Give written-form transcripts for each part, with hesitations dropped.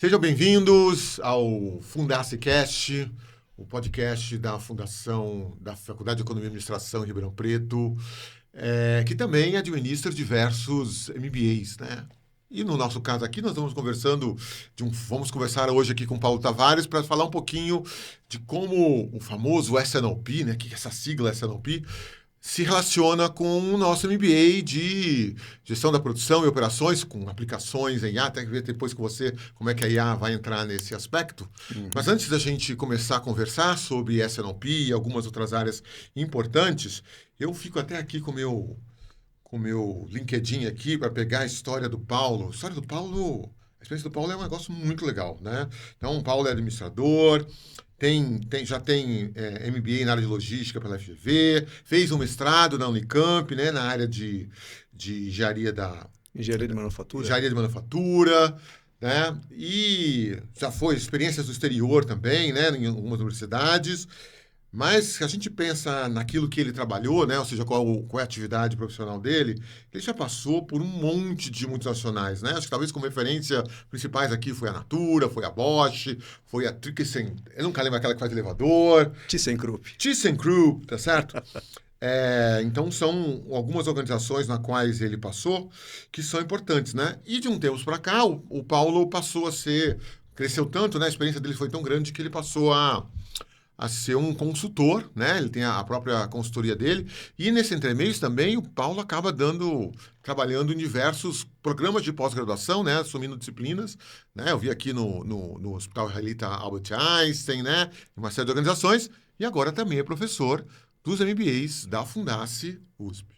Sejam bem-vindos ao Fundacicast, o podcast da Fundação da Faculdade de Economia e Administração em Ribeirão Preto, que também administra diversos MBAs, né? E no nosso caso aqui, nós estamos conversando, vamos conversar hoje aqui com o Paulo Tavares para falar um pouquinho de como o famoso S&OP, né? Que é essa sigla S&OP, se relaciona com o nosso MBA de gestão da produção e operações, com aplicações em IA, até ver depois com você como é que a IA vai entrar nesse aspecto. Mas antes da gente começar a conversar sobre S&OP e algumas outras áreas importantes, eu fico até aqui com o meu LinkedIn aqui para pegar a história do Paulo. A história do Paulo, a experiência do Paulo é um negócio muito legal, né? Então, o Paulo é administrador, já tem MBA na área de logística pela FGV, fez um mestrado na Unicamp, né, na área de engenharia Engenharia de manufatura, né? E já foi experiências do exterior também, né, em algumas universidades. Mas se a gente pensa naquilo que ele trabalhou, né, ou seja, qual é a atividade profissional dele, ele já passou por um monte de multinacionais, né? Acho que talvez como referência principais aqui foi a Natura, foi a Bosch, foi a Trickesen, eu nunca lembro aquela que faz elevador. ThyssenKrupp, tá certo? Então, são algumas organizações nas quais ele passou que são importantes, né? E de um tempos para cá, o Paulo passou a cresceu tanto, né? A experiência dele foi tão grande que ele passou a ser um consultor, né? Ele tem a própria consultoria dele. E nesse entremeios também, o Paulo acaba trabalhando em diversos programas de pós-graduação, né? Assumindo disciplinas, né? Eu vi aqui no Hospital Israelita Albert Einstein, né? Uma série de organizações. E agora também é professor dos MBAs da Fundace USP.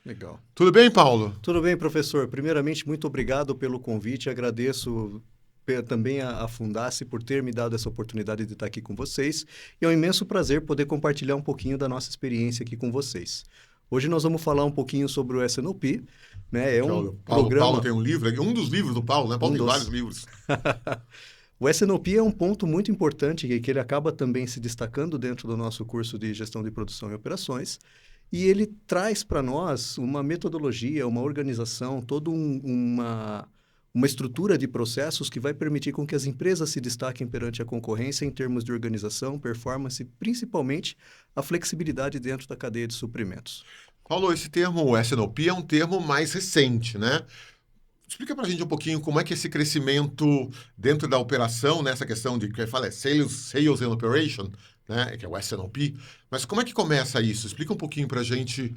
Legal. Tudo bem, Paulo? Tudo bem, professor. Primeiramente, muito obrigado pelo convite. Agradeço também a Fundace por ter me dado essa oportunidade de estar aqui com vocês. E é um imenso prazer poder compartilhar um pouquinho da nossa experiência aqui com vocês. Hoje nós vamos falar um pouquinho sobre o S&OP, né? Paulo tem um livro, um dos livros do Paulo, né? Paulo tem vários livros. O S&OP é um ponto muito importante que ele acaba também se destacando dentro do nosso curso de Gestão de Produção e Operações. E ele traz para nós uma metodologia, uma organização, toda uma estrutura de processos que vai permitir com que as empresas se destaquem perante a concorrência em termos de organização, performance, principalmente a flexibilidade dentro da cadeia de suprimentos. Paulo, esse termo, o S&OP, é um termo mais recente, né? Explica para a gente um pouquinho como é que esse crescimento dentro da operação, né, essa questão de que fala Sales and Operation, né, que é o S&OP, mas como é que começa isso? Explica um pouquinho para a gente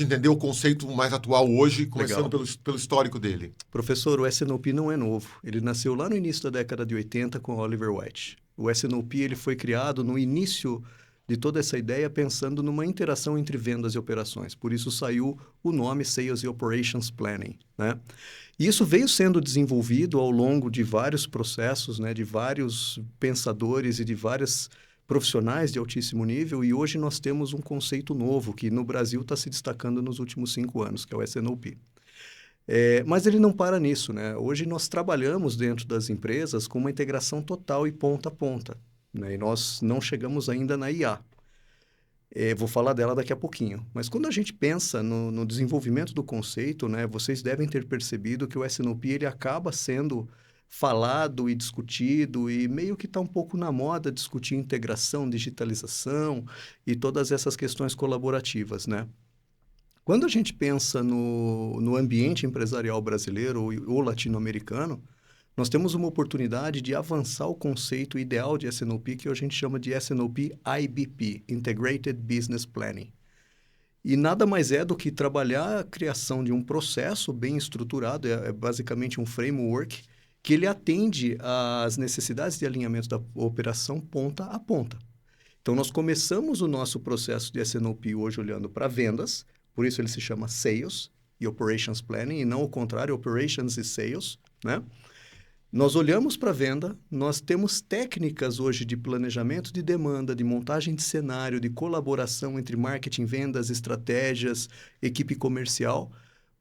entender o conceito mais atual hoje, começando pelo histórico dele. Professor, o S&OP não é novo. Ele nasceu lá no início da década de 80 com Oliver White. O S&OP ele foi criado no início de toda essa ideia pensando numa interação entre vendas e operações. Por isso saiu o nome Sales and Operations Planning, né? E isso veio sendo desenvolvido ao longo de vários processos, né, de vários pensadores e de vários profissionais de altíssimo nível, e hoje nós temos um conceito novo que no Brasil está se destacando nos últimos 5 anos, que é o S&OP. Mas ele não para nisso, né? Hoje nós trabalhamos dentro das empresas com uma integração total e ponta a ponta, né? E nós não chegamos ainda na IA. Vou falar dela daqui a pouquinho. Mas quando a gente pensa no desenvolvimento do conceito, né, vocês devem ter percebido que o S&OP ele acaba sendo falado e discutido e meio que está um pouco na moda discutir integração, digitalização e todas essas questões colaborativas, né? Quando a gente pensa no ambiente empresarial brasileiro ou latino-americano, nós temos uma oportunidade de avançar o conceito ideal de S&OP, que a gente chama de S&OP IBP, Integrated Business Planning. E nada mais é do que trabalhar a criação de um processo bem estruturado, é basicamente um framework, que ele atende às necessidades de alinhamento da operação ponta a ponta. Então, nós começamos o nosso processo de S&OP hoje olhando para vendas, por isso ele se chama Sales e Operations Planning, e não o contrário, Operations e Sales, né? Nós olhamos para a venda, nós temos técnicas hoje de planejamento de demanda, de montagem de cenário, de colaboração entre marketing, vendas, estratégias, equipe comercial,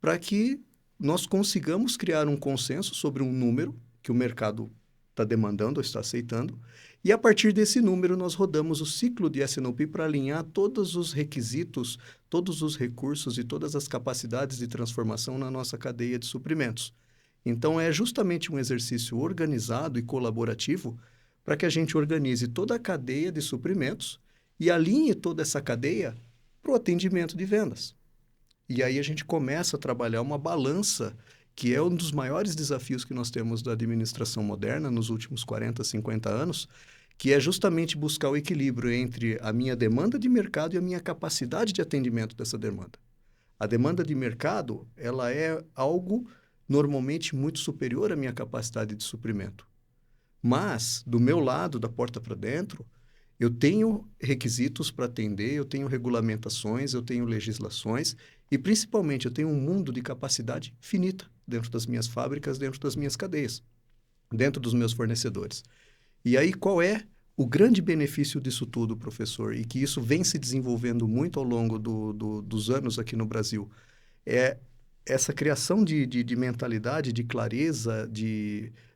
para que nós consigamos criar um consenso sobre um número que o mercado está demandando ou está aceitando, e a partir desse número nós rodamos o ciclo de S&OP para alinhar todos os requisitos, todos os recursos e todas as capacidades de transformação na nossa cadeia de suprimentos. Então, é justamente um exercício organizado e colaborativo para que a gente organize toda a cadeia de suprimentos e alinhe toda essa cadeia para o atendimento de vendas. E aí a gente começa a trabalhar uma balança, que é um dos maiores desafios que nós temos da administração moderna nos últimos 40, 50 anos, que é justamente buscar o equilíbrio entre a minha demanda de mercado e a minha capacidade de atendimento dessa demanda. A demanda de mercado, ela é algo normalmente muito superior à minha capacidade de suprimento. Mas, do meu lado, da porta para dentro, eu tenho requisitos para atender, eu tenho regulamentações, eu tenho legislações e, principalmente, eu tenho um mundo de capacidade finita dentro das minhas fábricas, dentro das minhas cadeias, dentro dos meus fornecedores. E aí, qual é o grande benefício disso tudo, professor? E que isso vem se desenvolvendo muito ao longo dos anos aqui no Brasil. É essa criação de mentalidade, de clareza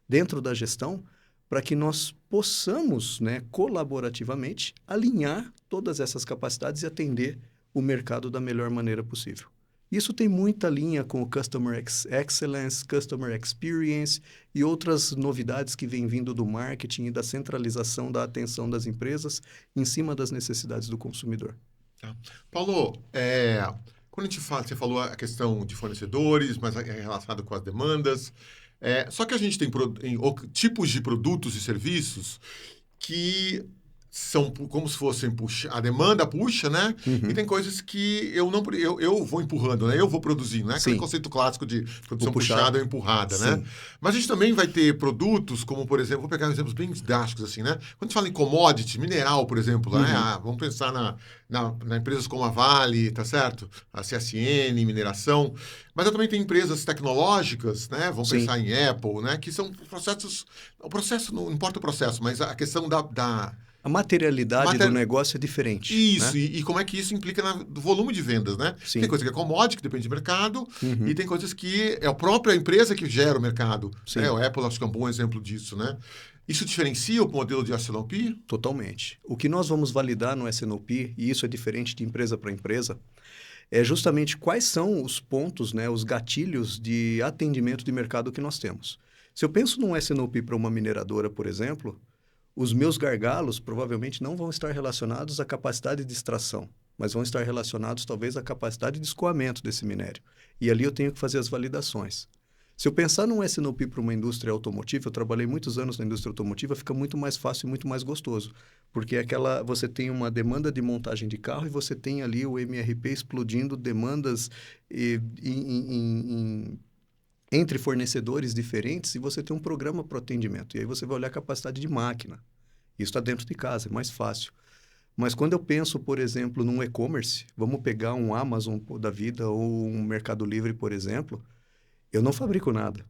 dentro da gestão, para que nós possamos, né, colaborativamente, alinhar todas essas capacidades e atender o mercado da melhor maneira possível. Isso tem muita linha com o Customer Excellence, Customer Experience e outras novidades que vêm vindo do marketing e da centralização da atenção das empresas em cima das necessidades do consumidor. Tá. Paulo, quando a gente fala, você falou a questão de fornecedores, mas é relacionado com as demandas. Só que a gente tem tipos de produtos e serviços que são como se fossem a demanda puxa, né? Uhum. E tem coisas que eu vou empurrando, né? Eu vou produzindo, né? Aquele Sim. conceito clássico de produção puxado. puxada ou empurrada, Sim. né? Mas a gente também vai ter produtos como, por exemplo, vou pegar exemplos bem drásticos assim, né? Quando a gente fala em commodity, mineral, por exemplo, né? Vamos pensar na empresas como a Vale, tá certo? A CSN, mineração. Mas eu também tenho empresas tecnológicas, né? Vamos Sim. pensar em Apple, né? Que são processos... O processo, não importa o processo, mas a questão A materialidade do negócio é diferente. Isso, né? e como é que isso implica no volume de vendas, né? Sim. Tem coisa que é commodity, que depende de mercado, e tem coisas que é a própria empresa que gera o mercado. Sim. Né? O Apple acho que é um bom exemplo disso, né? Isso diferencia o modelo de S&OP? Totalmente. O que nós vamos validar no S&OP, e isso é diferente de empresa para empresa, é justamente quais são os pontos, né, os gatilhos de atendimento de mercado que nós temos. Se eu penso num S&OP para uma mineradora, por exemplo, os meus gargalos provavelmente não vão estar relacionados à capacidade de extração, mas vão estar relacionados talvez à capacidade de escoamento desse minério. E ali eu tenho que fazer as validações. Se eu pensar num S&OP para uma indústria automotiva, eu trabalhei muitos anos na indústria automotiva, fica muito mais fácil e muito mais gostoso, porque você tem uma demanda de montagem de carro e você tem ali o MRP explodindo demandas entre fornecedores diferentes e você tem um programa para o atendimento. E aí você vai olhar a capacidade de máquina. Isso está dentro de casa, é mais fácil. Mas quando eu penso, por exemplo, num e-commerce, vamos pegar um Amazon da vida ou um Mercado Livre, por exemplo, eu não fabrico nada,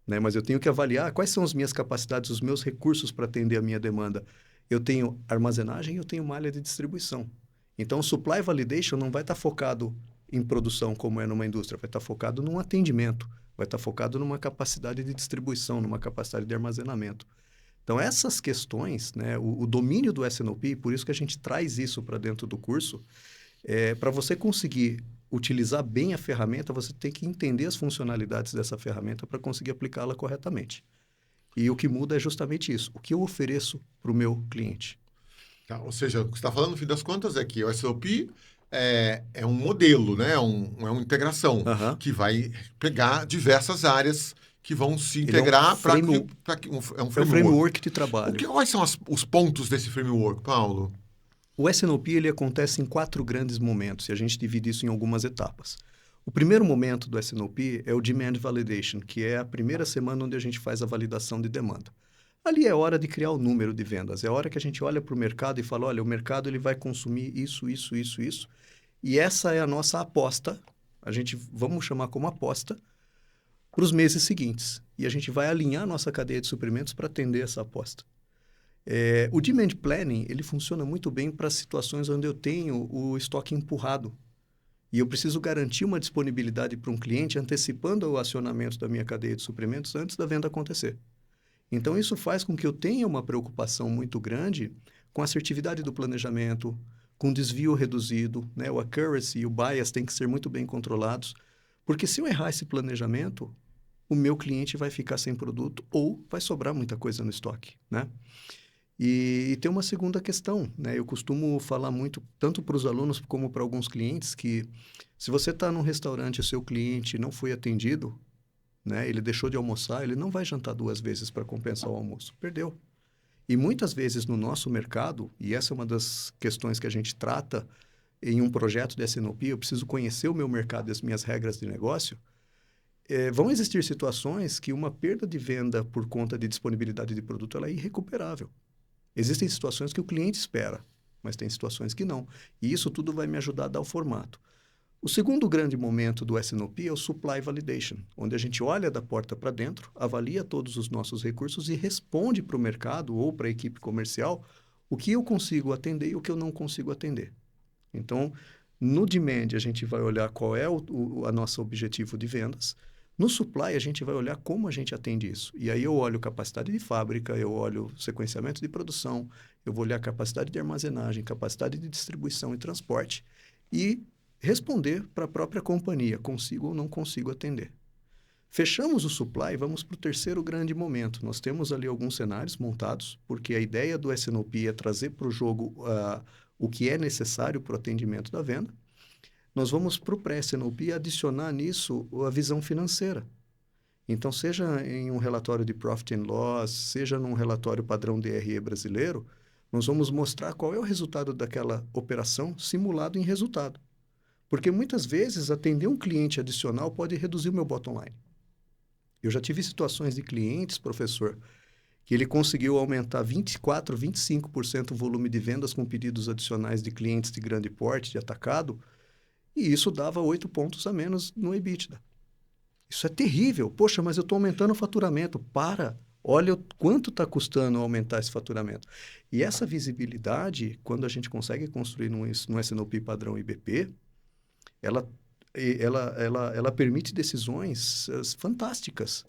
né? Mas eu tenho que avaliar quais são as minhas capacidades, os meus recursos para atender a minha demanda. Eu tenho armazenagem e eu tenho malha de distribuição. Então, o supply validation não vai estar focado em produção como é numa indústria, vai estar focado num atendimento, vai estar focado numa capacidade de distribuição, numa capacidade de armazenamento. Então, essas questões, né, o domínio do S&OP, por isso que a gente traz isso para dentro do curso, para você conseguir utilizar bem a ferramenta, você tem que entender as funcionalidades dessa ferramenta para conseguir aplicá-la corretamente. E o que muda é justamente isso. O que eu ofereço para o meu cliente. Tá, ou seja, o que você está falando, no fim das contas, é que o S&OP é um modelo, né? É uma integração que vai pegar diversas áreas que vão se integrar para um framework de trabalho. Quais são os pontos desse framework, Paulo? O S&OP ele acontece em 4 grandes momentos, e a gente divide isso em algumas etapas. O primeiro momento do S&OP é o Demand Validation, que é a primeira semana onde a gente faz a validação de demanda. Ali é hora de criar o número de vendas, é hora que a gente olha para o mercado e fala, olha, o mercado ele vai consumir isso, isso, isso, isso, e essa é a nossa aposta, vamos chamar como aposta, para os meses seguintes. E a gente vai alinhar a nossa cadeia de suprimentos para atender essa aposta. O Demand Planning, ele funciona muito bem para situações onde eu tenho o estoque empurrado. E eu preciso garantir uma disponibilidade para um cliente antecipando o acionamento da minha cadeia de suprimentos antes da venda acontecer. Então, isso faz com que eu tenha uma preocupação muito grande com a assertividade do planejamento, com desvio reduzido, né? O accuracy e o bias têm que ser muito bem controlados, porque se eu errar esse planejamento, o meu cliente vai ficar sem produto ou vai sobrar muita coisa no estoque, né? E tem uma segunda questão, né? Eu costumo falar muito, tanto para os alunos como para alguns clientes, que se você está num restaurante e o seu cliente não foi atendido, né? Ele deixou de almoçar, ele não vai jantar 2 vezes para compensar o almoço. Perdeu. E muitas vezes no nosso mercado, e essa é uma das questões que a gente trata em um projeto de S&OP, eu preciso conhecer o meu mercado e as minhas regras de negócio, vão existir situações que uma perda de venda por conta de disponibilidade de produto ela é irrecuperável. Existem situações que o cliente espera, mas tem situações que não. E isso tudo vai me ajudar a dar o formato. O segundo grande momento do S&OP é o Supply Validation, onde a gente olha da porta para dentro, avalia todos os nossos recursos e responde para o mercado ou para a equipe comercial o que eu consigo atender e o que eu não consigo atender. Então, no Demand, a gente vai olhar qual é a nosso objetivo de vendas. No Supply, a gente vai olhar como a gente atende isso. E aí eu olho capacidade de fábrica, eu olho sequenciamento de produção, eu vou olhar capacidade de armazenagem, capacidade de distribuição e transporte e responder para a própria companhia, consigo ou não consigo atender. Fechamos o Supply, vamos para o terceiro grande momento. Nós temos ali alguns cenários montados, porque a ideia do S&OP é trazer para o jogo o que é necessário para o atendimento da venda. Nós vamos para o pré-S&OP adicionar nisso a visão financeira. Então, seja em um relatório de Profit and Loss, seja num relatório padrão DRE brasileiro, nós vamos mostrar qual é o resultado daquela operação simulado em resultado. Porque muitas vezes atender um cliente adicional pode reduzir o meu bottom line. Eu já tive situações de clientes, professor, que ele conseguiu aumentar 24%, 25% o volume de vendas com pedidos adicionais de clientes de grande porte, de atacado, e isso dava 8 pontos a menos no EBITDA. Isso é terrível. Poxa, mas eu estou aumentando o faturamento. Olha o quanto está custando aumentar esse faturamento. E essa visibilidade, quando a gente consegue construir no S&OP padrão IBP, ela permite decisões fantásticas.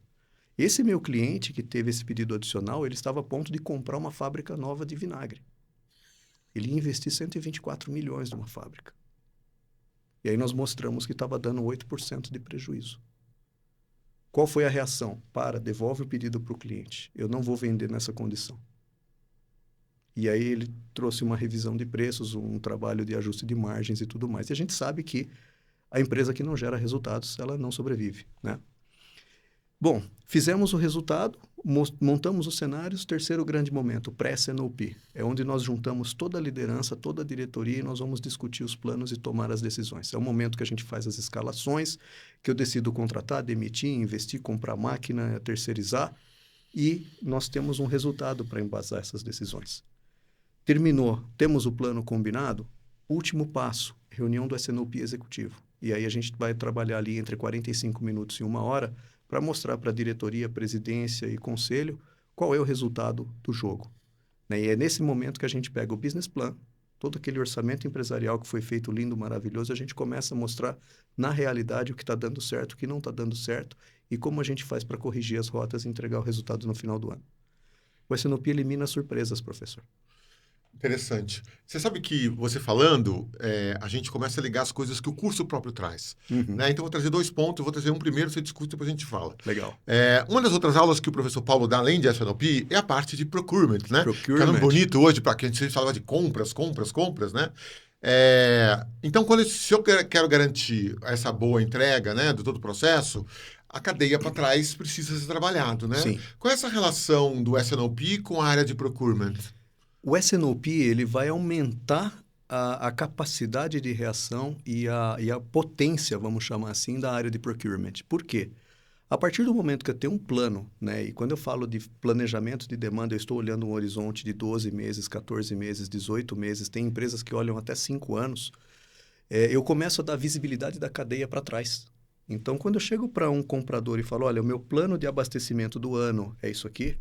Esse meu cliente que teve esse pedido adicional, ele estava a ponto de comprar uma fábrica nova de vinagre. Ele ia investir 124 milhões numa fábrica. E aí nós mostramos que estava dando 8% de prejuízo. Qual foi a reação? Devolve o pedido para o cliente. Eu não vou vender nessa condição. E aí ele trouxe uma revisão de preços, um trabalho de ajuste de margens e tudo mais. E a gente sabe que a empresa que não gera resultados, ela não sobrevive, né? Bom, fizemos o resultado, montamos os cenários, terceiro grande momento, pré-S&OP. É onde nós juntamos toda a liderança, toda a diretoria e nós vamos discutir os planos e tomar as decisões. É o momento que a gente faz as escalações, que eu decido contratar, demitir, investir, comprar máquina, terceirizar e nós temos um resultado para embasar essas decisões. Terminou, temos o plano combinado, último passo, reunião do S&OP executivo. E aí a gente vai trabalhar ali entre 45 minutos e 1 hora para mostrar para a diretoria, presidência e conselho qual é o resultado do jogo. Né? E é nesse momento que a gente pega o business plan, todo aquele orçamento empresarial que foi feito lindo, maravilhoso, a gente começa a mostrar na realidade o que está dando certo, o que não está dando certo e como a gente faz para corrigir as rotas e entregar o resultado no final do ano. O S&OP elimina surpresas, professor. Interessante. Você sabe que, você falando, a gente começa a ligar as coisas que o curso próprio traz. Uhum. Né? Então, eu vou trazer 2 pontos. Eu vou trazer um primeiro, você discute, depois a gente fala. Legal. Uma das outras aulas que o professor Paulo dá, além de S&OP, é a parte de procurement, né? Procurement. Que é um bonito hoje, para quem a gente falava de compras, né? Então, se eu quero garantir essa boa entrega, né, de todo o processo, a cadeia para trás precisa ser trabalhado, né? Sim. Qual é essa relação do S&OP com a área de procurement? O S&OP ele vai aumentar a capacidade de reação e a potência, vamos chamar assim, da área de procurement. Por quê? A partir do momento que eu tenho um plano, né, e quando eu falo de planejamento de demanda, eu estou olhando um horizonte de 12 meses, 14 meses, 18 meses, tem empresas que olham até 5 anos, eu começo a dar visibilidade da cadeia para trás. Então, quando eu chego para um comprador e falo, olha, o meu plano de abastecimento do ano é isso aqui,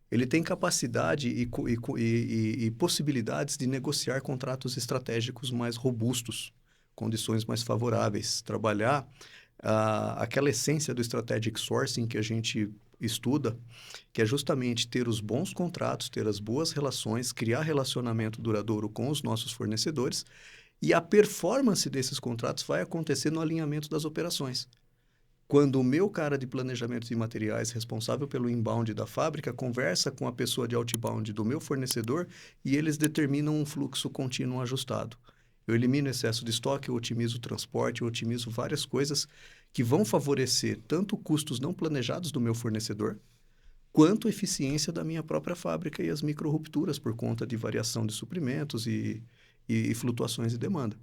ele tem capacidade e possibilidades de negociar contratos estratégicos mais robustos, condições mais favoráveis, trabalhar aquela essência do strategic sourcing que a gente estuda, que é justamente ter os bons contratos, ter as boas relações, criar relacionamento duradouro com os nossos fornecedores e a performance desses contratos vai acontecer no alinhamento das operações. Quando o meu cara de planejamento de materiais, responsável pelo inbound da fábrica, conversa com a pessoa de outbound do meu fornecedor e eles determinam um fluxo contínuo ajustado. Eu elimino excesso de estoque, eu otimizo o transporte, eu otimizo várias coisas que vão favorecer tanto custos não planejados do meu fornecedor, quanto a eficiência da minha própria fábrica e as micro-rupturas por conta de variação de suprimentos e flutuações de demanda.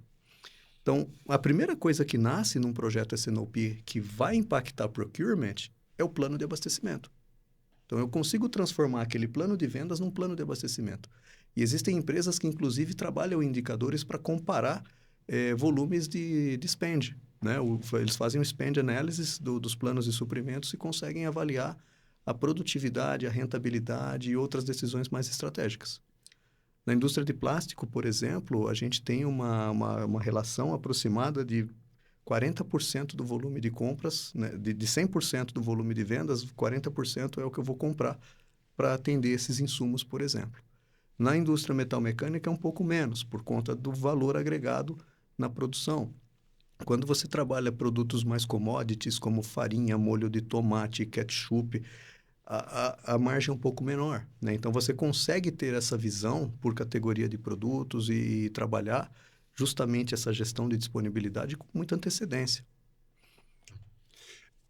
Então, a primeira coisa que nasce num projeto S&OP que vai impactar procurement é o plano de abastecimento. Então, eu consigo transformar aquele plano de vendas num plano de abastecimento. E existem empresas que, inclusive, trabalham indicadores para comparar volumes de spend. Né? Eles fazem o spend analysis dos planos de suprimentos e conseguem avaliar a produtividade, a rentabilidade e outras decisões mais estratégicas. Na indústria de plástico, por exemplo, a gente tem uma relação aproximada de 40% do volume de compras, né? de 100% do volume de vendas, 40% é o que eu vou comprar para atender esses insumos, por exemplo. Na indústria metalmecânica é um pouco menos, por conta do valor agregado na produção. Quando você trabalha produtos mais commodities, como farinha, molho de tomate, ketchup, a margem é um pouco menor, né? Então, você consegue ter essa visão por categoria de produtos e trabalhar justamente essa gestão de disponibilidade com muita antecedência.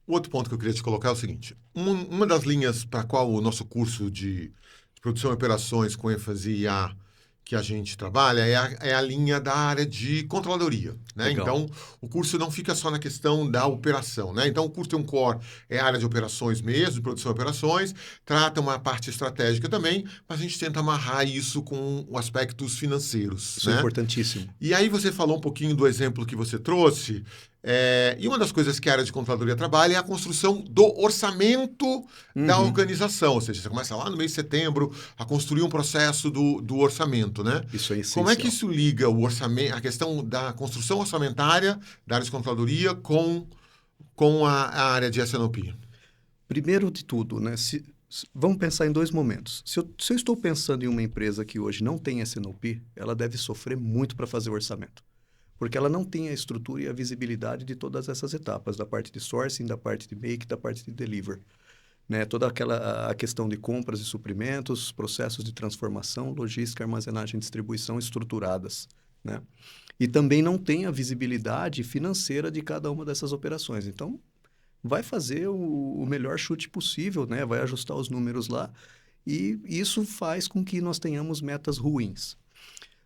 O outro ponto que eu queria te colocar é o seguinte. Uma das linhas para a qual o nosso curso de produção e operações com ênfase em IA que a gente trabalha é a linha da área de controladoria, né? Legal. Então, o curso não fica só na questão da operação, né? Então, o curso tem um core, é a área de operações mesmo, de produção e operações, trata uma parte estratégica também, mas a gente tenta amarrar isso com os aspectos financeiros, Isso né? é importantíssimo. E aí você falou um pouquinho do exemplo que você trouxe, e uma das coisas que a área de controladoria trabalha é a construção do orçamento da organização. Ou seja, você começa lá no mês de setembro a construir um processo do orçamento, né? Isso é Como é que essencial. isso liga o orçamento, a questão da construção orçamentária da área de controladoria com a área de S&OP? Primeiro de tudo, né? Vamos pensar em dois momentos. Se eu estou pensando em uma empresa que hoje não tem S&OP, ela deve sofrer muito para fazer o orçamento. Porque ela não tem a estrutura e a visibilidade de todas essas etapas, da parte de sourcing, da parte de make, da parte de deliver. Né? Toda a questão de compras e suprimentos, processos de transformação, logística, armazenagem e distribuição estruturadas. Né? E também não tem a visibilidade financeira de cada uma dessas operações. Então, vai fazer o melhor chute possível, né? Vai ajustar os números lá, e isso faz com que nós tenhamos metas ruins.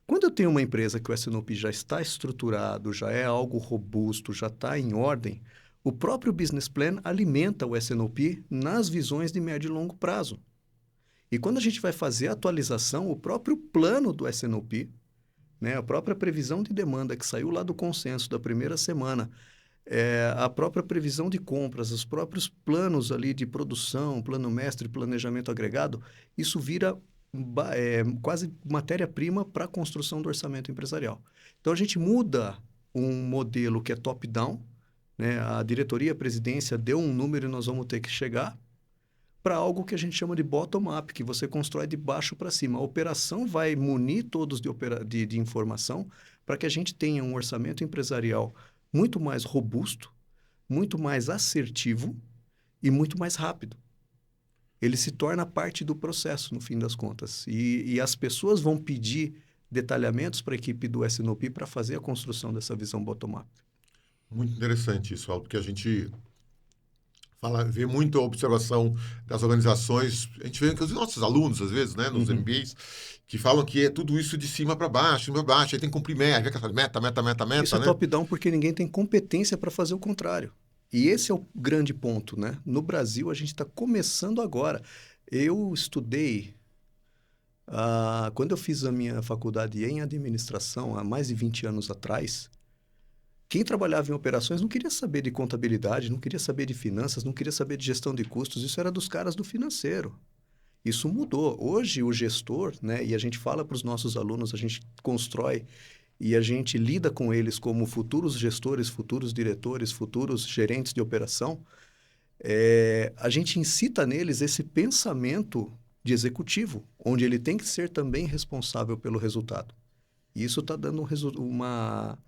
Quando eu tenho uma empresa que o S&OP já está estruturado, já é algo robusto, já está em ordem, o próprio business plan alimenta o S&OP nas visões de médio e longo prazo. E quando a gente vai fazer a atualização, o próprio plano do S&OP, né, a própria previsão de demanda que saiu lá do consenso da primeira semana, a própria previsão de compras, os próprios planos ali de produção, plano mestre, planejamento agregado, isso vira quase matéria-prima para a construção do orçamento empresarial. Então, a gente muda um modelo que é top-down, né? A diretoria, a presidência deu um número e nós vamos ter que chegar, para algo que a gente chama de bottom-up, que você constrói de baixo para cima. A operação vai munir todos de informação para que a gente tenha um orçamento empresarial muito mais robusto, muito mais assertivo e muito mais rápido. Ele se torna parte do processo, no fim das contas. E as pessoas vão pedir detalhamentos para a equipe do S&OP para fazer a construção dessa visão bottom-up. Muito interessante isso, Paulo, porque a gente vê muito a observação das organizações. A gente vê que os nossos alunos, às vezes, né, nos MBAs, que falam que é tudo isso de cima para baixo, aí tem que cumprir meta, Isso é né? top-down porque ninguém tem competência para fazer o contrário. E esse é o grande ponto, né? No Brasil, a gente está começando agora. Eu estudei, quando eu fiz a minha faculdade em administração, há mais de 20 anos atrás, quem trabalhava em operações não queria saber de contabilidade, não queria saber de finanças, não queria saber de gestão de custos, isso era dos caras do financeiro. Isso mudou. Hoje, o gestor, né, e a gente fala para os nossos alunos, a gente constrói e a gente lida com eles como futuros gestores, futuros diretores, futuros gerentes de operação, a gente incita neles esse pensamento de executivo, onde ele tem que ser também responsável pelo resultado. E isso está dando uma...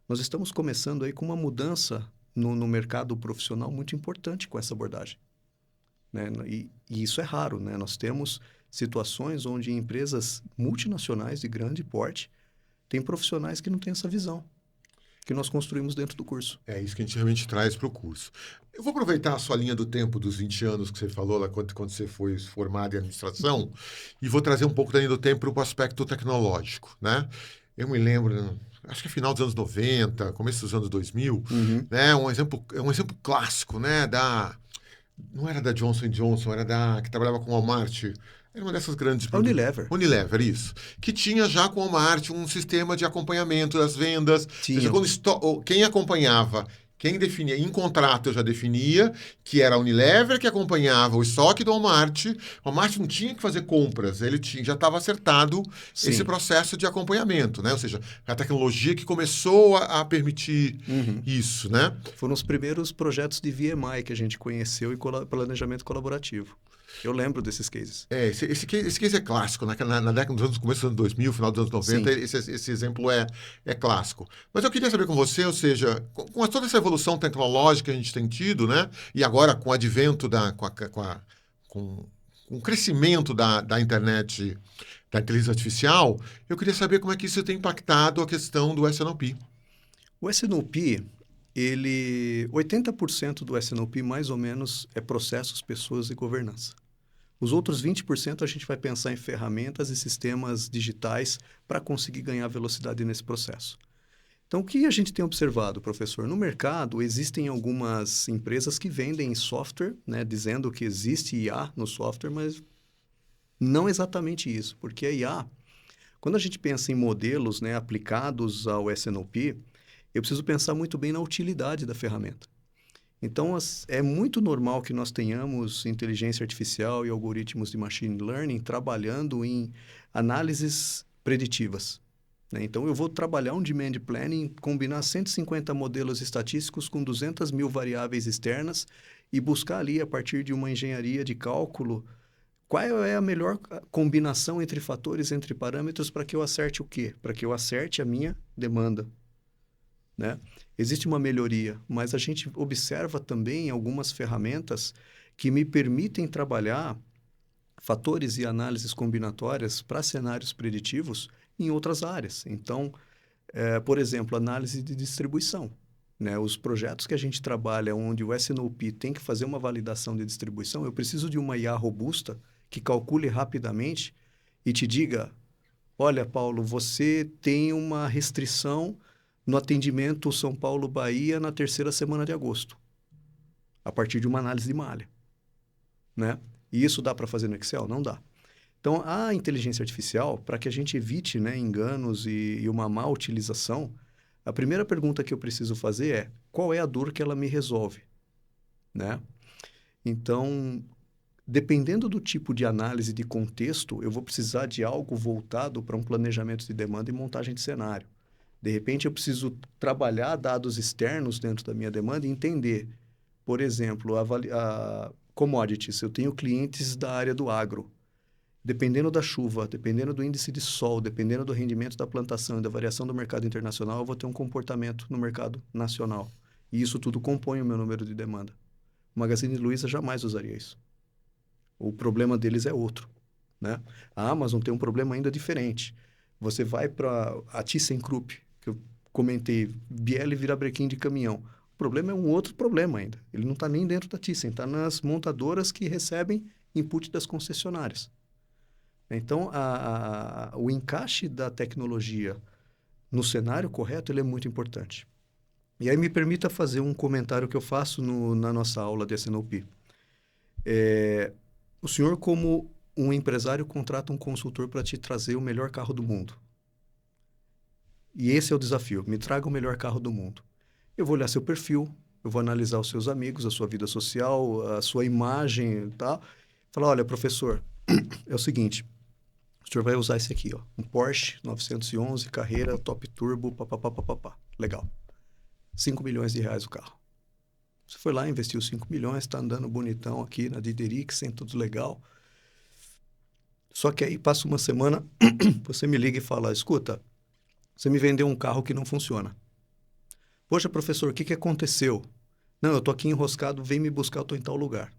Nós estamos começando aí com uma mudança no mercado profissional muito importante com essa abordagem, né? E isso é raro, né? Nós temos situações onde empresas multinacionais de grande porte têm profissionais que não têm essa visão, que nós construímos dentro do curso. É isso que a gente realmente traz para o curso. Eu vou aproveitar a sua linha do tempo dos 20 anos que você falou lá quando você foi formado em administração e vou trazer um pouco da linha do tempo para o aspecto tecnológico, né? Eu me lembro, acho que é final dos anos 90, começo dos anos 2000, né? Um exemplo clássico, né? Não era da Johnson Johnson, era da que trabalhava com Walmart. Era uma dessas grandes A Unilever. Unilever, isso. Que tinha já com o Walmart um sistema de acompanhamento das vendas. Ou seja, quem acompanhava, quem definia, em contrato eu já definia que era a Unilever que acompanhava o estoque do Walmart. O Walmart não tinha que fazer compras, ele já estava acertado esse processo de acompanhamento, né? Ou seja, a tecnologia que começou a permitir isso, né? Foram os primeiros projetos de VMI que a gente conheceu e planejamento colaborativo. Eu lembro desses cases. Esse case é clássico, né? Na década dos anos, começo dos anos 2000, final dos anos 90, esse exemplo é clássico. Mas eu queria saber com você, ou seja, com toda essa evolução tecnológica que a gente tem tido, né? E agora com o advento com o crescimento da internet, da inteligência artificial, eu queria saber como é que isso tem impactado a questão do S&OP. O S&OP, 80% do S&OP mais ou menos é processos, pessoas e governança. Os outros 20% a gente vai pensar em ferramentas e sistemas digitais para conseguir ganhar velocidade nesse processo. Então, o que a gente tem observado, professor? No mercado, existem algumas empresas que vendem software, né, dizendo que existe IA no software, mas não exatamente isso, porque a IA, quando a gente pensa em modelos, né, aplicados ao S&OP, eu preciso pensar muito bem na utilidade da ferramenta. Então, é muito normal que nós tenhamos inteligência artificial e algoritmos de machine learning trabalhando em análises preditivas, né? Então, eu vou trabalhar um demand planning, combinar 150 modelos estatísticos com 200 mil variáveis externas e buscar ali, a partir de uma engenharia de cálculo, qual é a melhor combinação entre fatores, entre parâmetros, para que eu acerte o quê? Para que eu acerte a minha demanda, né? Existe uma melhoria, mas a gente observa também algumas ferramentas que me permitem trabalhar fatores e análises combinatórias para cenários preditivos em outras áreas. Então, por exemplo, análise de distribuição, né? Os projetos que a gente trabalha onde o S&OP tem que fazer uma validação de distribuição, eu preciso de uma IA robusta que calcule rapidamente e te diga, olha, Paulo, você tem uma restrição no atendimento São Paulo-Bahia na 3ª semana de agosto, a partir de uma análise de malha, né? E isso dá para fazer no Excel? Não dá. Então, a inteligência artificial, para que a gente evite, né, enganos e uma má utilização, a primeira pergunta que eu preciso fazer é, qual é a dor que ela me resolve, né? Então, dependendo do tipo de análise de contexto, eu vou precisar de algo voltado para um planejamento de demanda e montagem de cenário. De repente, eu preciso trabalhar dados externos dentro da minha demanda e entender, por exemplo, a commodities. Eu tenho clientes da área do agro. Dependendo da chuva, dependendo do índice de sol, dependendo do rendimento da plantação e da variação do mercado internacional, eu vou ter um comportamento no mercado nacional. E isso tudo compõe o meu número de demanda. O Magazine Luiza jamais usaria isso. O problema deles é outro, né? A Amazon tem um problema ainda diferente. Você vai para a ThyssenKrupp, que eu comentei, Biela e Virabrequim de caminhão. O problema é um outro problema ainda. Ele não está nem dentro da Thyssen, está nas montadoras que recebem input das concessionárias. Então, o encaixe da tecnologia no cenário correto, ele é muito importante. E aí me permita fazer um comentário que eu faço na nossa aula de S&OP. O senhor, como um empresário, contrata um consultor para te trazer o melhor carro do mundo. E esse é o desafio, me traga o melhor carro do mundo. Eu vou olhar seu perfil, eu vou analisar os seus amigos, a sua vida social, a sua imagem e tal. Falar, olha, professor, é o seguinte, o senhor vai usar esse aqui, ó, um Porsche 911, carreira, top turbo, papapá. Legal. 5 milhões de reais o carro. Você foi lá, investiu 5 milhões, está andando bonitão aqui na Dideriksen, tudo legal. Só que aí passa uma semana, você me liga e fala, escuta, você me vendeu um carro que não funciona. Poxa, professor, o que aconteceu? Não, eu tô aqui enroscado, vem me buscar, eu tô em tal lugar.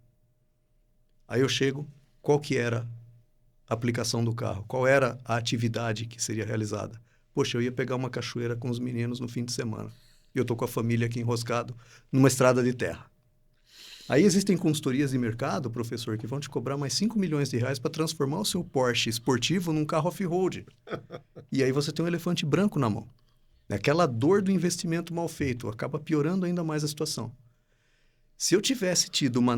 Aí eu chego, qual que era a aplicação do carro? Qual era a atividade que seria realizada? Poxa, eu ia pegar uma cachoeira com os meninos no fim de semana. E eu tô com a família aqui enroscado numa estrada de terra. Aí existem consultorias de mercado, professor, que vão te cobrar mais 5 milhões de reais para transformar o seu Porsche esportivo num carro off-road. E aí você tem um elefante branco na mão. Aquela dor do investimento mal feito acaba piorando ainda mais a situação. Se eu tivesse tido uma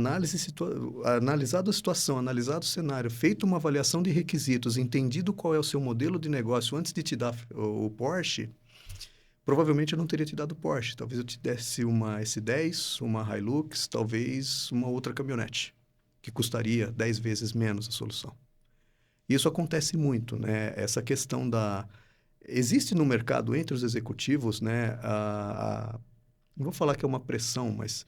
analisado a situação, analisado o cenário, feito uma avaliação de requisitos, entendido qual é o seu modelo de negócio antes de te dar o Porsche, provavelmente eu não teria te dado o Porsche. Talvez eu te desse uma S10, uma Hilux, talvez uma outra caminhonete, que custaria 10 vezes menos a solução. Isso acontece muito, né? Essa questão da... Existe no mercado, entre os executivos, né? Não vou falar que é uma pressão, mas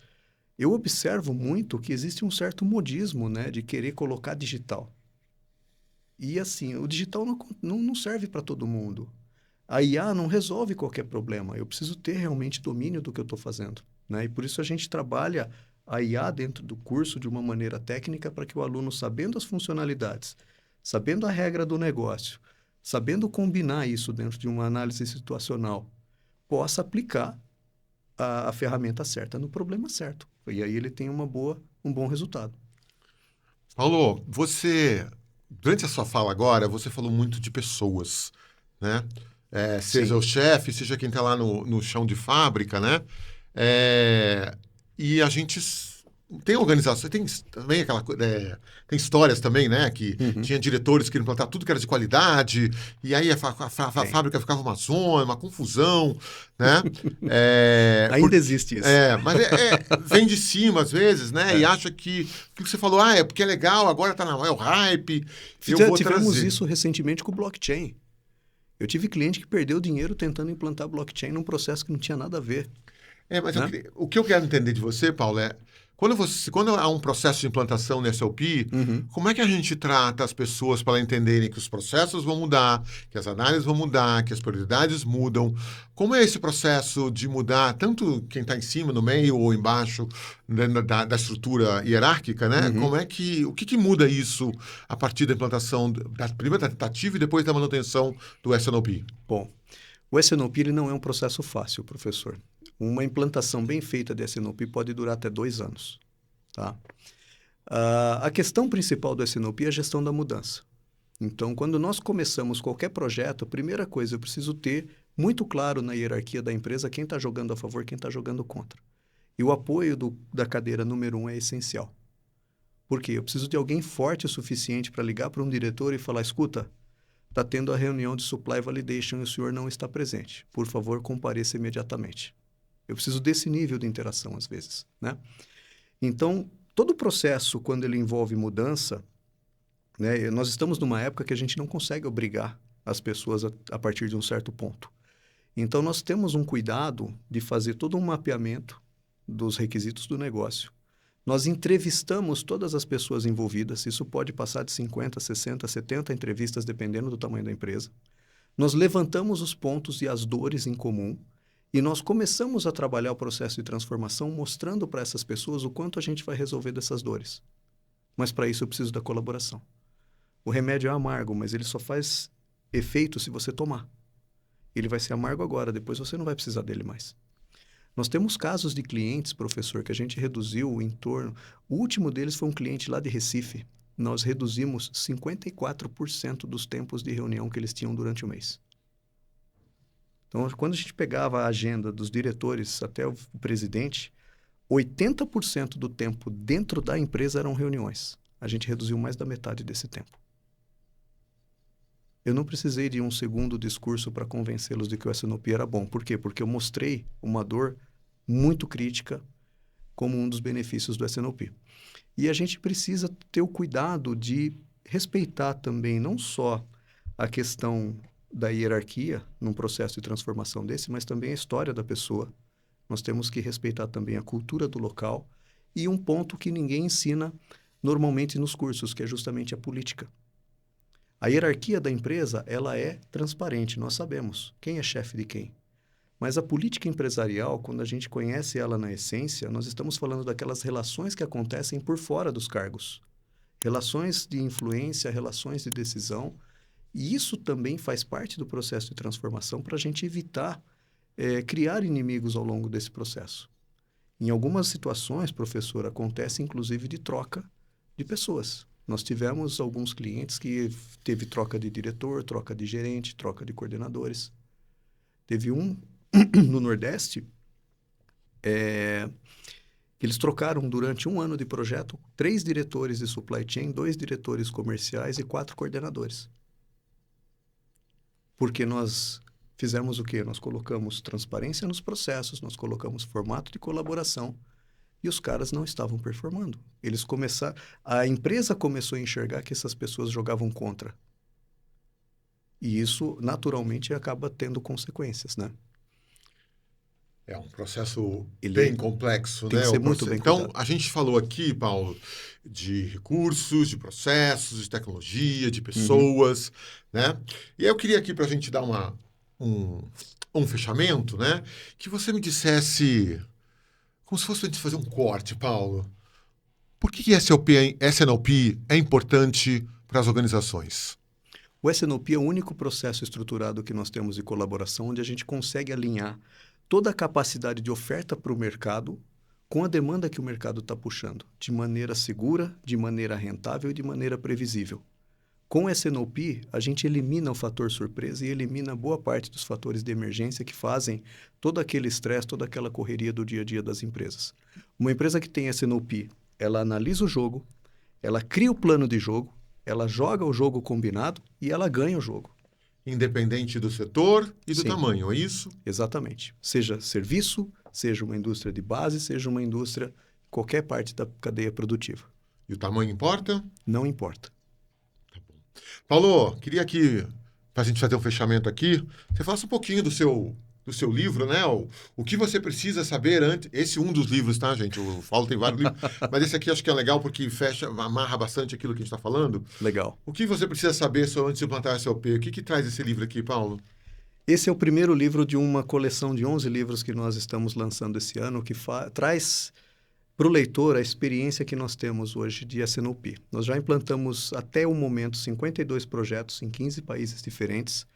eu observo muito que existe um certo modismo, né? De querer colocar digital. E assim, o digital não serve para todo mundo. A IA não resolve qualquer problema. Eu preciso ter realmente domínio do que eu estou fazendo, né? E por isso a gente trabalha a IA dentro do curso de uma maneira técnica para que o aluno, sabendo as funcionalidades, sabendo a regra do negócio, sabendo combinar isso dentro de uma análise situacional, possa aplicar a ferramenta certa no problema certo. E aí ele tem um bom resultado. Paulo, durante a sua fala agora, você falou muito de pessoas, né? Seja Sim. o chefe, seja quem está lá no chão de fábrica, né? E a gente tem organização, tem também aquela coisa, tem histórias também, né? Que Uhum. tinha diretores que queriam implantar tudo que era de qualidade, e aí a fábrica ficava uma zona, uma confusão, né? Ainda existe isso. Mas vem de cima às vezes, né? E É. acha que o que você falou, é porque é legal, agora é o hype, eu vou Tivemos trazer. isso recentemente com o blockchain. Eu tive cliente que perdeu dinheiro tentando implantar blockchain num processo que não tinha nada a ver, Mas né? o que eu quero entender de você, Paulo, quando há um processo de implantação no SLP, Uhum. como é que a gente trata as pessoas para entenderem que os processos vão mudar, que as análises vão mudar, que as prioridades mudam? Como é esse processo de mudar, tanto quem está em cima, no meio ou embaixo da estrutura hierárquica, né? Uhum. O que muda isso a partir da implantação da primeira tentativa e depois da manutenção do SNOP? Bom, o SNOP ele não é um processo fácil, professor. Uma implantação bem feita de SNOP pode durar até 2 anos, tá? A questão principal do SNOP é a gestão da mudança. Então, quando nós começamos qualquer projeto, a primeira coisa, eu preciso ter muito claro na hierarquia da empresa quem está jogando a favor, quem está jogando contra. E o apoio da cadeira número 1 é essencial. Por quê? Eu preciso de alguém forte o suficiente para ligar para um diretor e falar, escuta, está tendo a reunião de Supply Validation e o senhor não está presente. Por favor, compareça imediatamente. Eu preciso desse nível de interação, às vezes, né? Então, todo o processo, quando ele envolve mudança, né, nós estamos numa época que a gente não consegue obrigar as pessoas a partir de um certo ponto. Então, nós temos um cuidado de fazer todo um mapeamento dos requisitos do negócio. Nós entrevistamos todas as pessoas envolvidas, isso pode passar de 50, 60, 70 entrevistas, dependendo do tamanho da empresa. Nós levantamos os pontos e as dores em comum e nós começamos a trabalhar o processo de transformação mostrando para essas pessoas o quanto a gente vai resolver dessas dores. Mas para isso eu preciso da colaboração. O remédio é amargo, mas ele só faz efeito se você tomar. Ele vai ser amargo agora, depois você não vai precisar dele mais. Nós temos casos de clientes, professor, que a gente reduziu em torno... O último deles foi um cliente lá de Recife. Nós reduzimos 54% dos tempos de reunião que eles tinham durante o mês. Então, quando a gente pegava a agenda dos diretores até o presidente, 80% do tempo dentro da empresa eram reuniões. A gente reduziu mais da metade desse tempo. Eu não precisei de um segundo discurso para convencê-los de que o SNOP era bom. Por quê? Porque eu mostrei uma dor muito crítica como um dos benefícios do SNOP. E a gente precisa ter o cuidado de respeitar também não só a questão da hierarquia num processo de transformação desse, mas também a história da pessoa. Nós temos que respeitar também a cultura do local e um ponto que ninguém ensina normalmente nos cursos, que é justamente a política. A hierarquia da empresa, ela é transparente, nós sabemos quem é chefe de quem. Mas a política empresarial, quando a gente conhece ela na essência, nós estamos falando daquelas relações que acontecem por fora dos cargos. Relações de influência, relações de decisão. E isso também faz parte do processo de transformação para a gente evitar criar inimigos ao longo desse processo. Em algumas situações, professor, acontece inclusive de troca de pessoas. Nós tivemos alguns clientes que teve troca de diretor, troca de gerente, troca de coordenadores. Teve um no Nordeste que eles trocaram durante 1 ano de projeto 3 diretores de supply chain, 2 diretores comerciais e 4 coordenadores. Porque nós fizemos o quê? Nós colocamos transparência nos processos, nós colocamos formato de colaboração e os caras não estavam performando. A empresa começou a enxergar que essas pessoas jogavam contra. E isso, naturalmente, acaba tendo consequências, né? É um processo bem complexo, tem né? que ser muito bem cuidado. Então, a gente falou aqui, Paulo, de recursos, de processos, de tecnologia, de pessoas, né? E aí eu queria aqui para a gente dar um fechamento, né? Que você me dissesse, como se fosse a gente fazer um corte, Paulo. Por que SNOP é importante para as organizações? O SNOP é o único processo estruturado que nós temos de colaboração onde a gente consegue alinhar toda a capacidade de oferta para o mercado com a demanda que o mercado está puxando, de maneira segura, de maneira rentável e de maneira previsível. Com o SNOP, a gente elimina o fator surpresa e elimina boa parte dos fatores de emergência que fazem todo aquele estresse, toda aquela correria do dia a dia das empresas. Uma empresa que tem SNOP, ela analisa o jogo, ela cria o plano de jogo, ela joga o jogo combinado e ela ganha o jogo. Independente do setor e do Sim, tamanho, é isso? Exatamente. Seja serviço, seja uma indústria de base, seja uma indústria, qualquer parte da cadeia produtiva. E o tamanho importa? Não importa. Tá bom. Paulo, queria que, para a gente fazer um fechamento aqui, você faça um pouquinho do seu livro, né? O que você precisa saber antes. Esse é um dos livros, tá, gente? O Paulo tem vários livros, mas esse aqui acho que é legal porque amarra bastante aquilo que a gente está falando. Legal. O que você precisa saber sobre antes de implantar a SLP? O que traz esse livro aqui, Paulo? Esse é o primeiro livro de uma coleção de 11 livros que nós estamos lançando esse ano, que traz para o leitor a experiência que nós temos hoje de SNOP. Nós já implantamos até o momento 52 projetos em 15 países diferentes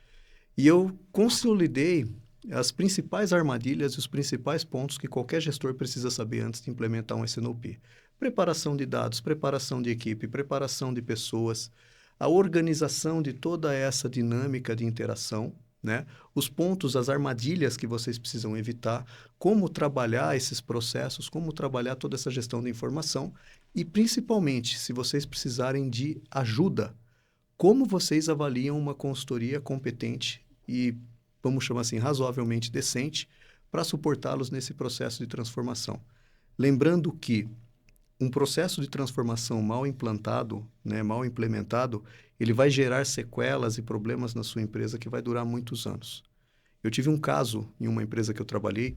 e eu consolidei as principais armadilhas e os principais pontos que qualquer gestor precisa saber antes de implementar um SNOP. Preparação de dados, preparação de equipe, preparação de pessoas, a organização de toda essa dinâmica de interação, né? Os pontos, as armadilhas que vocês precisam evitar, como trabalhar esses processos, como trabalhar toda essa gestão de informação e, principalmente, se vocês precisarem de ajuda, como vocês avaliam uma consultoria competente e, vamos chamar assim, razoavelmente decente para suportá-los nesse processo de transformação. Lembrando que um processo de transformação mal implantado, né, mal implementado, ele vai gerar sequelas e problemas na sua empresa que vai durar muitos anos. Eu tive um caso em uma empresa que eu trabalhei,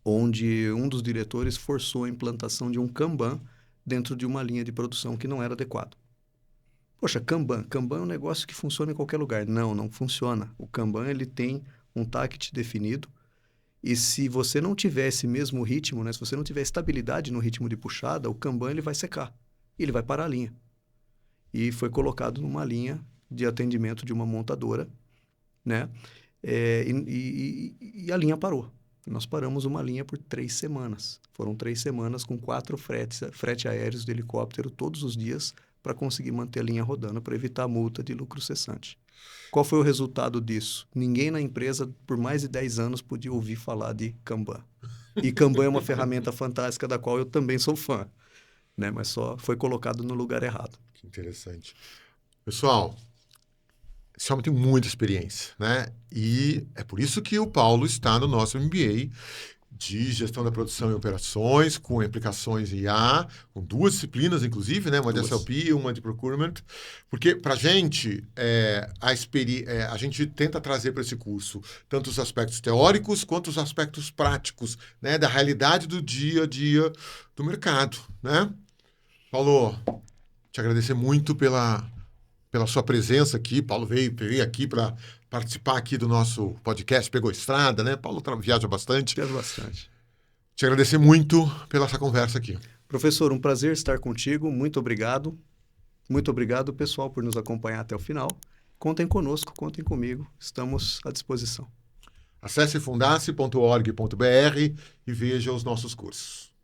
onde um dos diretores forçou a implantação de um Kanban dentro de uma linha de produção que não era adequado. Poxa, Kanban é um negócio que funciona em qualquer lugar. Não funciona. O Kanban ele tem um target definido, e se você não tiver esse mesmo ritmo, né, se você não tiver estabilidade no ritmo de puxada, o Kanban ele vai secar. E ele vai parar a linha. E foi colocado numa linha de atendimento de uma montadora, né? E a linha parou. Nós paramos uma linha por 3 semanas. Foram 3 semanas com 4 frete aéreos de helicóptero todos os dias para conseguir manter a linha rodando, para evitar a multa de lucro cessante. Qual foi o resultado disso? Ninguém na empresa, por mais de 10 anos, podia ouvir falar de Kanban. E Kanban é uma ferramenta fantástica da qual eu também sou fã, né? Mas só foi colocado no lugar errado. Que interessante. Pessoal, esse homem tem muita experiência, né? E é por isso que o Paulo está no nosso MBA de Gestão da Produção e Operações, com aplicações em IA, com 2 disciplinas, inclusive, né? Uma de SLP e uma de Procurement, porque, para a gente, a gente tenta trazer para esse curso tanto os aspectos teóricos quanto os aspectos práticos, né? Da realidade do dia a dia do mercado, né? Paulo, te agradecer muito pela pela sua presença aqui. Paulo veio aqui para participar aqui do nosso podcast, pegou estrada, né? Paulo viaja bastante. Viaja bastante. Te agradecer muito pela essa conversa aqui. Professor, um prazer estar contigo. Muito obrigado. Muito obrigado, pessoal, por nos acompanhar até o final. Contem conosco, contem comigo. Estamos à disposição. Acesse fundace.org.br e veja os nossos cursos.